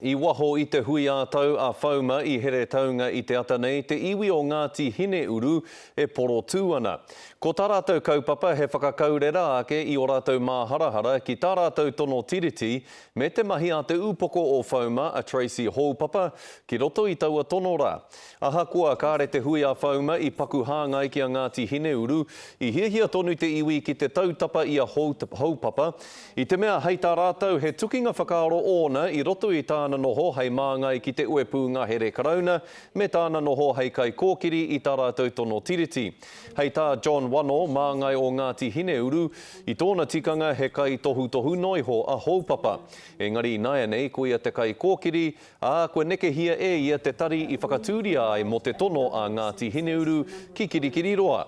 I waho I te hui ātau a whauma I here taunga I te ata nei, te iwi o Ngāti Hine Uru e poro tū ana. Ko tā rātou kaupapa he whakakaurera ake I o rātou māharahara ki tā rātou tono tiriti me te mahi a te upoko o whauma a Tracy Haupapa ki roto I taua tono rā. Aha kua kāre te hui a whauma I paku hāngai ki a Ngāti Hine Uru I hiahia tonu te iwi ki te tautapa I a Haupapa. I te mea hei tā rātou he tukinga whakaaro ōna I roto I tāna noho hei māngai ki te uepu ngahere karauna me tāna noho hei kai kōkiri I tā rātou tono tiriti. Hei tā John Wano, māngai o Ngāti Hine Uru, I tōna tikanga he kai tohu noiho a Haupapa. Engari nāia nei ko ia te kai kōkiri, koe neke hia ia te tari I whakatūria ai mo te tono a Ngāti Hine Uru ki kirikiri roa.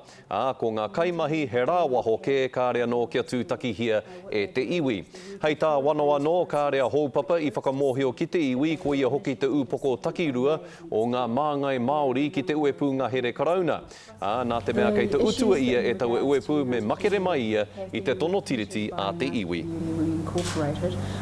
Ko ngā kaimahi he rāwaho ke kāre anō kia tūtaki hia e te iwi. Hei tā Wano anō kāre a Haupapa I whakamohio ki te iwi ko ia hoki te upoko takirua o ngā māngai Māori ki te uepu ngahere karauna. Nā te mea kei te utua ia e tau e uepu me makere mai ia I te tono tiriti a te iwi.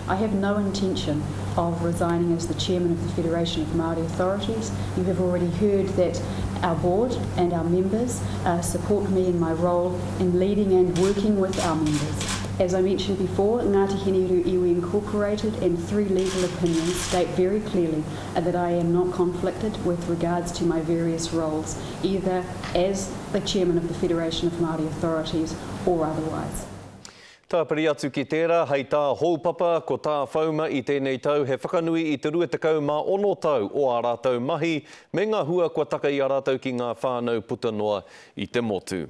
I have no intention of resigning as the chairman of the Federation of Māori Authorities. You have already heard that our board and our members support me in my role in leading and working with our members. As I mentioned before, Ngāti Hine Uru Iwi Incorporated and 3 legal opinions state very clearly that I am not conflicted with regards to my various roles, either as the chairman of the Federation of Māori Authorities or otherwise. Tāpiri atu ki tērā, hei tā Haupapa ko tā whauma I tēnei tau, he whakanui I te 26 tau o ā rātou mahi, me ngā hua kua taka I ā rātou ki ngā whānau puta noa I te motu.